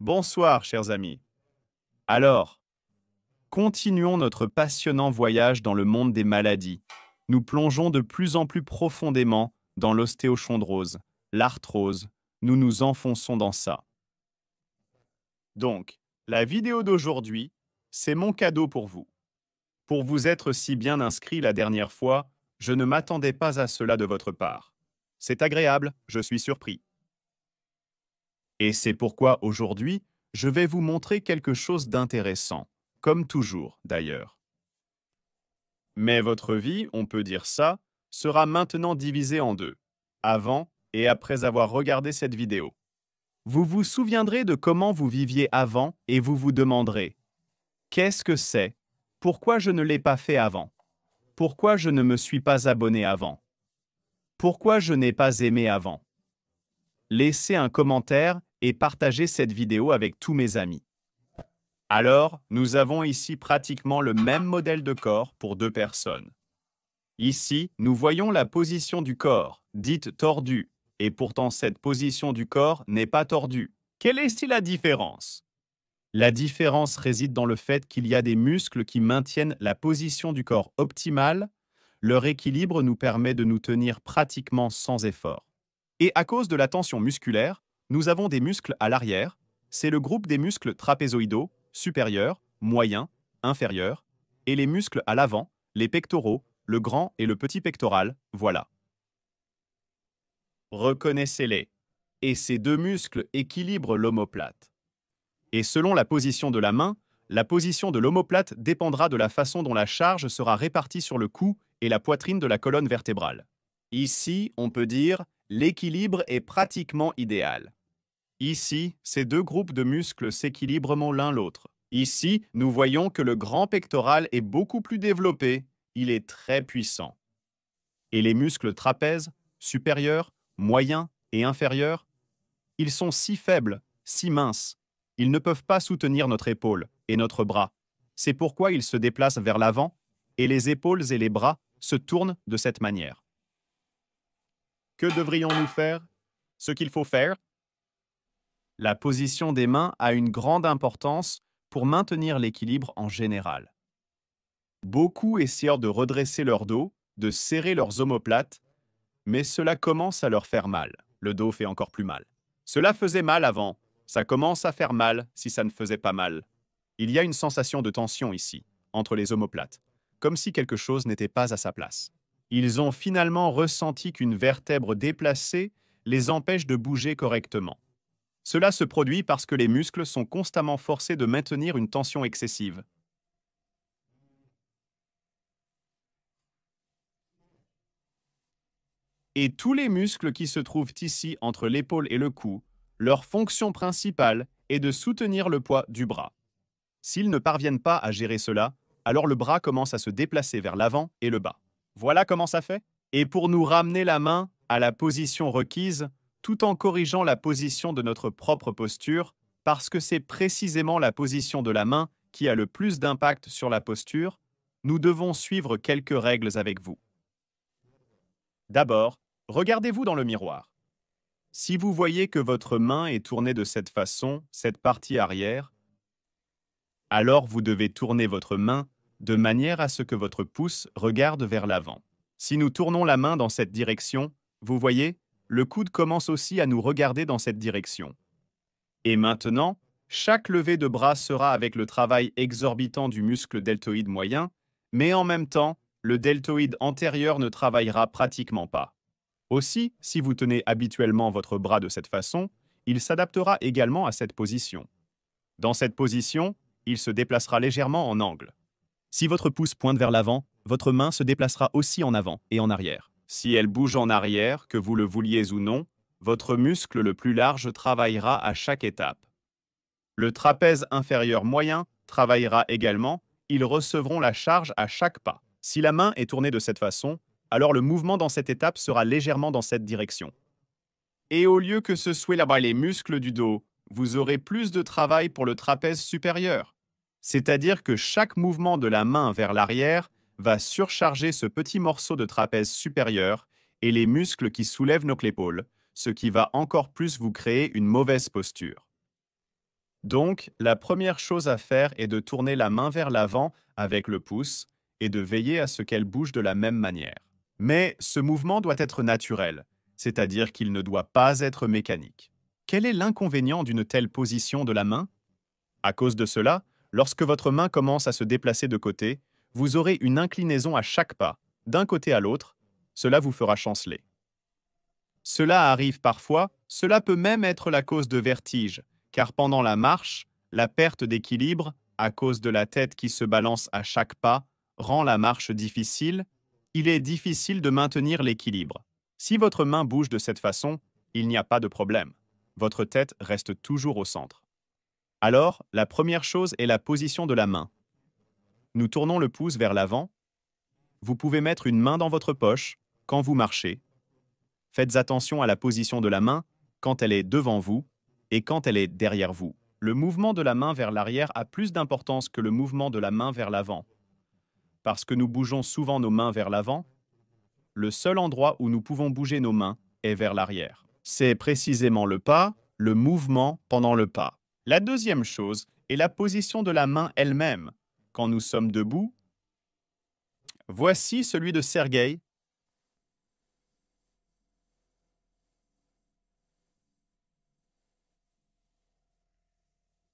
Bonsoir, chers amis. Alors, continuons notre passionnant voyage dans le monde des maladies. Nous plongeons de plus en plus profondément dans l'ostéochondrose, l'arthrose. Nous nous enfonçons dans ça. Donc, la vidéo d'aujourd'hui, c'est mon cadeau pour vous. Pour vous être si bien inscrit la dernière fois, je ne m'attendais pas à cela de votre part. C'est agréable, je suis surpris. Et c'est pourquoi aujourd'hui, je vais vous montrer quelque chose d'intéressant, comme toujours d'ailleurs. Mais votre vie, on peut dire ça, sera maintenant divisée en deux, avant et après avoir regardé cette vidéo. Vous vous souviendrez de comment vous viviez avant et vous vous demanderez « Qu'est-ce que c'est? Pourquoi je ne l'ai pas fait avant? Pourquoi je ne me suis pas abonné avant? Pourquoi je n'ai pas aimé avant ?» Laissez un commentaire et partagez cette vidéo avec tous mes amis. Alors, nous avons ici pratiquement le même modèle de corps pour deux personnes. Ici, nous voyons la position du corps, dite tordue, et pourtant cette position du corps n'est pas tordue. Quelle est-il la différence? La différence réside dans le fait qu'il y a des muscles qui maintiennent la position du corps optimale. Leur équilibre nous permet de nous tenir pratiquement sans effort. Et à cause de la tension musculaire, nous avons des muscles à l'arrière. C'est le groupe des muscles trapézoïdaux, supérieurs, moyens, inférieurs, et les muscles à l'avant, les pectoraux, le grand et le petit pectoral, voilà. Reconnaissez-les. Et ces deux muscles équilibrent l'omoplate. Et selon la position de la main, la position de l'omoplate dépendra de la façon dont la charge sera répartie sur le cou et la poitrine de la colonne vertébrale. Ici, on peut dire, l'équilibre est pratiquement idéal. Ici, ces deux groupes de muscles s'équilibrent l'un l'autre. Ici, nous voyons que le grand pectoral est beaucoup plus développé, il est très puissant. Et les muscles trapèzes, supérieurs, moyens et inférieurs, ils sont si faibles, si minces, ils ne peuvent pas soutenir notre épaule et notre bras. C'est pourquoi ils se déplacent vers l'avant et les épaules et les bras se tournent de cette manière. Que devrions-nous faire? Ce qu'il faut faire? La position des mains a une grande importance pour maintenir l'équilibre en général. Beaucoup essayent de redresser leur dos, de serrer leurs omoplates, mais cela commence à leur faire mal. Le dos fait encore plus mal. Cela faisait mal avant, ça commence à faire mal si ça ne faisait pas mal. Il y a une sensation de tension ici, entre les omoplates, comme si quelque chose n'était pas à sa place. Ils ont finalement ressenti qu'une vertèbre déplacée les empêche de bouger correctement. Cela se produit parce que les muscles sont constamment forcés de maintenir une tension excessive. Et tous les muscles qui se trouvent ici entre l'épaule et le cou, leur fonction principale est de soutenir le poids du bras. S'ils ne parviennent pas à gérer cela, alors le bras commence à se déplacer vers l'avant et le bas. Voilà comment ça fait. Et pour nous ramener la main à la position requise, tout en corrigeant la position de notre propre posture, parce que c'est précisément la position de la main qui a le plus d'impact sur la posture, nous devons suivre quelques règles avec vous. D'abord, regardez-vous dans le miroir. Si vous voyez que votre main est tournée de cette façon, cette partie arrière, alors vous devez tourner votre main de manière à ce que votre pouce regarde vers l'avant. Si nous tournons la main dans cette direction, vous voyez, le coude commence aussi à nous regarder dans cette direction. Et maintenant, chaque levée de bras sera avec le travail exorbitant du muscle deltoïde moyen, mais en même temps, le deltoïde antérieur ne travaillera pratiquement pas. Aussi, si vous tenez habituellement votre bras de cette façon, il s'adaptera également à cette position. Dans cette position, il se déplacera légèrement en angle. Si votre pouce pointe vers l'avant, votre main se déplacera aussi en avant et en arrière. Si elle bouge en arrière, que vous le vouliez ou non, votre muscle le plus large travaillera à chaque étape. Le trapèze inférieur moyen travaillera également, ils recevront la charge à chaque pas. Si la main est tournée de cette façon, alors le mouvement dans cette étape sera légèrement dans cette direction. Et au lieu que ce soit là-bas les muscles du dos, vous aurez plus de travail pour le trapèze supérieur. C'est-à-dire que chaque mouvement de la main vers l'arrière va surcharger ce petit morceau de trapèze supérieur et les muscles qui soulèvent nos épaules, ce qui va encore plus vous créer une mauvaise posture. Donc, la première chose à faire est de tourner la main vers l'avant avec le pouce et de veiller à ce qu'elle bouge de la même manière. Mais ce mouvement doit être naturel, c'est-à-dire qu'il ne doit pas être mécanique. Quel est l'inconvénient d'une telle position de la main? À cause de cela, lorsque votre main commence à se déplacer de côté, vous aurez une inclinaison à chaque pas, d'un côté à l'autre. Cela vous fera chanceler. Cela arrive parfois, cela peut même être la cause de vertige, car pendant la marche, la perte d'équilibre, à cause de la tête qui se balance à chaque pas, rend la marche difficile. Il est difficile de maintenir l'équilibre. Si votre main bouge de cette façon, il n'y a pas de problème. Votre tête reste toujours au centre. Alors, la première chose est la position de la main. Nous tournons le pouce vers l'avant. Vous pouvez mettre une main dans votre poche quand vous marchez. Faites attention à la position de la main quand elle est devant vous et quand elle est derrière vous. Le mouvement de la main vers l'arrière a plus d'importance que le mouvement de la main vers l'avant. Parce que nous bougeons souvent nos mains vers l'avant, le seul endroit où nous pouvons bouger nos mains est vers l'arrière. C'est précisément le pas, le mouvement pendant le pas. La deuxième chose est la position de la main elle-même. Quand nous sommes debout, voici celui de Sergueï.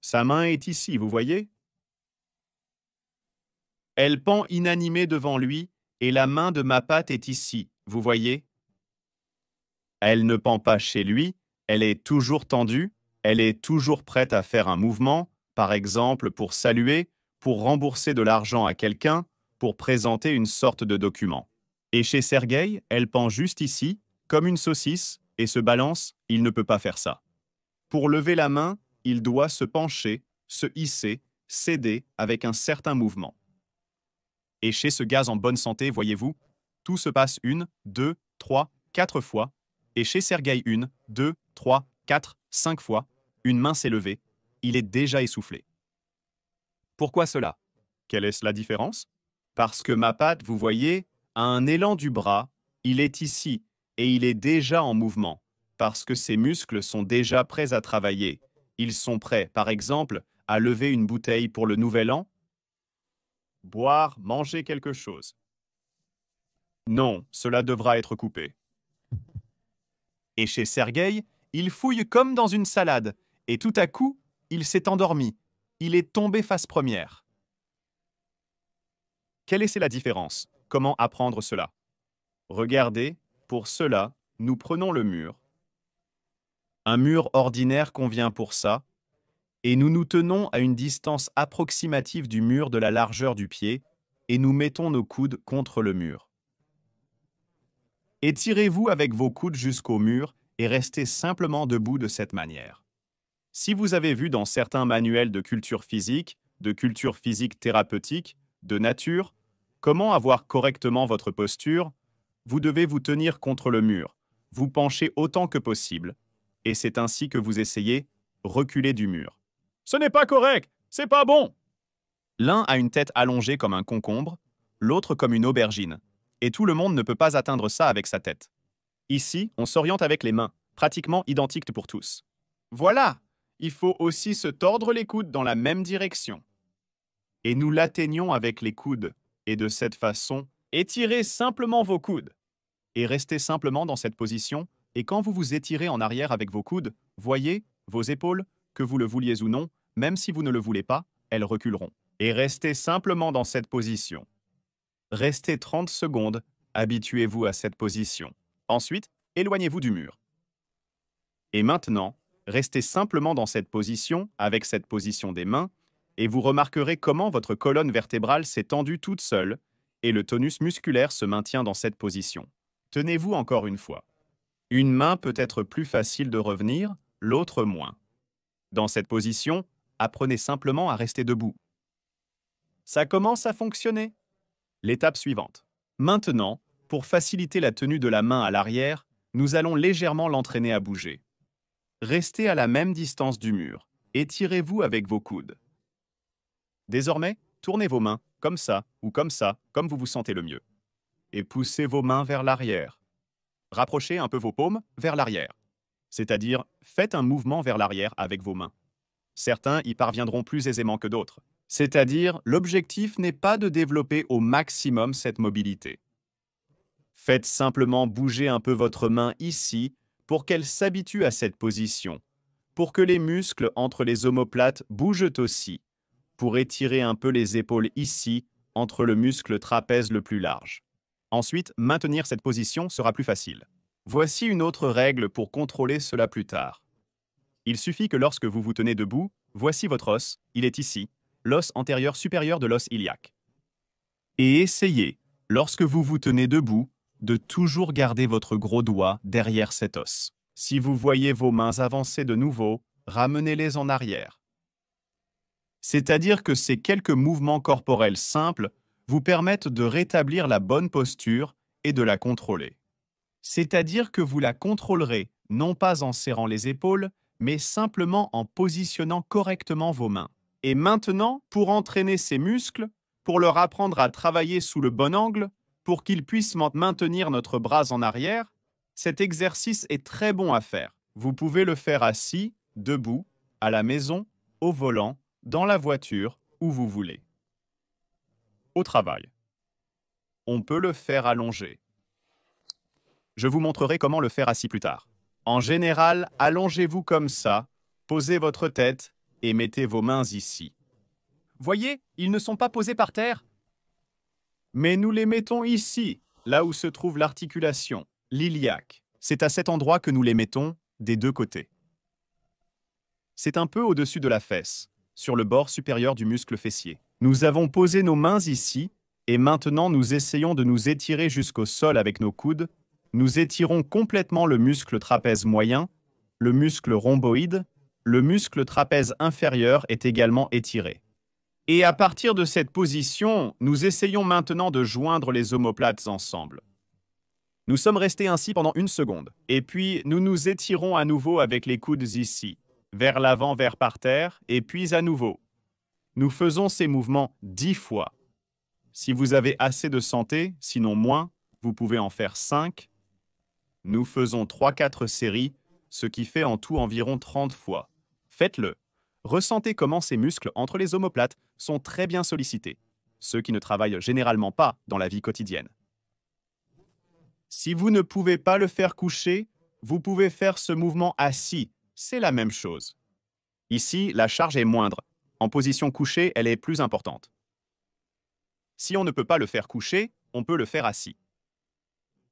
Sa main est ici, vous voyez? Elle pend inanimée devant lui et la main de ma patte est ici, vous voyez? Elle ne pend pas chez lui, elle est toujours tendue, elle est toujours prête à faire un mouvement, par exemple pour saluer, pour rembourser de l'argent à quelqu'un, pour présenter une sorte de document. Et chez Sergueï, elle pend juste ici, comme une saucisse, et se balance, il ne peut pas faire ça. Pour lever la main, il doit se pencher, se hisser, céder avec un certain mouvement. Et chez ce gaz en bonne santé, voyez-vous, tout se passe 1, 2, 3, 4 fois, et chez Sergueï 1, 2, 3, 4, 5 fois, une main s'est levée, il est déjà essoufflé. Pourquoi cela? Quelle est la différence? Parce que ma patte, vous voyez, a un élan du bras, il est ici, et il est déjà en mouvement, parce que ses muscles sont déjà prêts à travailler. Ils sont prêts, par exemple, à lever une bouteille pour le nouvel an, boire, manger quelque chose. Non, cela devra être coupé. Et chez Sergueï, il fouille comme dans une salade, et tout à coup, il s'est endormi. Il est tombé face première. Quelle est la différence? Comment apprendre cela? Regardez, pour cela, nous prenons le mur. Un mur ordinaire convient pour ça, et nous nous tenons à une distance approximative du mur de la largeur du pied, et nous mettons nos coudes contre le mur. Étirez-vous avec vos coudes jusqu'au mur et restez simplement debout de cette manière. Si vous avez vu dans certains manuels de culture physique thérapeutique, de nature, comment avoir correctement votre posture, vous devez vous tenir contre le mur, vous pencher autant que possible, et c'est ainsi que vous essayez reculer du mur. Ce n'est pas correct, c'est pas bon. L'un a une tête allongée comme un concombre, l'autre comme une aubergine, et tout le monde ne peut pas atteindre ça avec sa tête. Ici, on s'oriente avec les mains, pratiquement identiques pour tous. Voilà, il faut aussi se tordre les coudes dans la même direction. Et nous l'atteignons avec les coudes, et de cette façon, étirez simplement vos coudes. Et restez simplement dans cette position, et quand vous vous étirez en arrière avec vos coudes, voyez, vos épaules, que vous le vouliez ou non, même si vous ne le voulez pas, elles reculeront. Et restez simplement dans cette position. Restez 30 secondes, habituez-vous à cette position. Ensuite, éloignez-vous du mur. Et maintenant, restez simplement dans cette position, avec cette position des mains, et vous remarquerez comment votre colonne vertébrale s'est tendue toute seule, et le tonus musculaire se maintient dans cette position. Tenez-vous encore une fois. Une main peut être plus facile de revenir, l'autre moins. Dans cette position, apprenez simplement à rester debout. Ça commence à fonctionner. L'étape suivante. Maintenant, pour faciliter la tenue de la main à l'arrière, nous allons légèrement l'entraîner à bouger. Restez à la même distance du mur. Étirez-vous avec vos coudes. Désormais, tournez vos mains, comme ça, comme vous vous sentez le mieux. Et poussez vos mains vers l'arrière. Rapprochez un peu vos paumes vers l'arrière. C'est-à-dire, faites un mouvement vers l'arrière avec vos mains. Certains y parviendront plus aisément que d'autres. C'est-à-dire, l'objectif n'est pas de développer au maximum cette mobilité. Faites simplement bouger un peu votre main ici pour qu'elle s'habitue à cette position, pour que les muscles entre les omoplates bougent aussi, pour étirer un peu les épaules ici, entre le muscle trapèze le plus large. Ensuite, maintenir cette position sera plus facile. Voici une autre règle pour contrôler cela plus tard. Il suffit que lorsque vous vous tenez debout, voici votre os, il est ici, l'os antérieur supérieur de l'os iliaque. Et essayez, lorsque vous vous tenez debout, de toujours garder votre gros doigt derrière cet os. Si vous voyez vos mains avancer de nouveau, ramenez-les en arrière. C'est-à-dire que ces quelques mouvements corporels simples vous permettent de rétablir la bonne posture et de la contrôler. C'est-à-dire que vous la contrôlerez non pas en serrant les épaules, mais simplement en positionnant correctement vos mains. Et maintenant, pour entraîner ces muscles, pour leur apprendre à travailler sous le bon angle, pour qu'ils puissent maintenir notre bras en arrière, cet exercice est très bon à faire. Vous pouvez le faire assis, debout, à la maison, au volant, dans la voiture, où vous voulez. Au travail. On peut le faire allongé. Je vous montrerai comment le faire assis plus tard. En général, allongez-vous comme ça, posez votre tête et mettez vos mains ici. Voyez, ils ne sont pas posés par terre. Mais nous les mettons ici, là où se trouve l'articulation, l'iliaque. C'est à cet endroit que nous les mettons, des deux côtés. C'est un peu au-dessus de la fesse, sur le bord supérieur du muscle fessier. Nous avons posé nos mains ici, et maintenant nous essayons de nous étirer jusqu'au sol avec nos coudes. Nous étirons complètement le muscle trapèze moyen, le muscle rhomboïde, le muscle trapèze inférieur est également étiré. Et à partir de cette position, nous essayons maintenant de joindre les omoplates ensemble. Nous sommes restés ainsi pendant 1 seconde. Et puis, nous nous étirons à nouveau avec les coudes ici, vers l'avant, vers par terre, et puis à nouveau. Nous faisons ces mouvements 10 fois. Si vous avez assez de santé, sinon moins, vous pouvez en faire 5. Nous faisons 3-4 séries, ce qui fait en tout environ 30 fois. Faites-le. Ressentez comment ces muscles entre les omoplates sont très bien sollicités, ceux qui ne travaillent généralement pas dans la vie quotidienne. Si vous ne pouvez pas le faire couché, vous pouvez faire ce mouvement assis, c'est la même chose. Ici, la charge est moindre. En position couchée, elle est plus importante. Si on ne peut pas le faire couché, on peut le faire assis.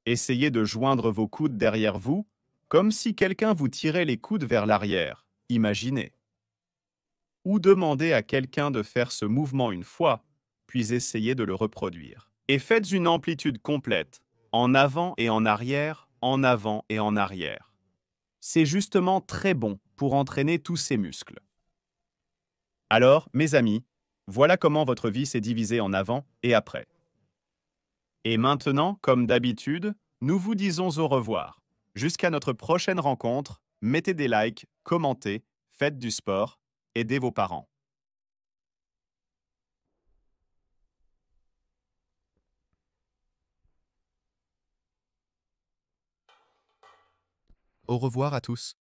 Essayez de joindre vos coudes derrière vous, comme si quelqu'un vous tirait les coudes vers l'arrière. Imaginez. Ou demandez à quelqu'un de faire ce mouvement une fois, puis essayez de le reproduire. Et faites une amplitude complète, en avant et en arrière, en avant et en arrière. C'est justement très bon pour entraîner tous ces muscles. Alors, mes amis, voilà comment votre vie s'est divisée en avant et après. Et maintenant, comme d'habitude, nous vous disons au revoir. Jusqu'à notre prochaine rencontre, mettez des likes, commentez, faites du sport, aidez vos parents. Au revoir à tous.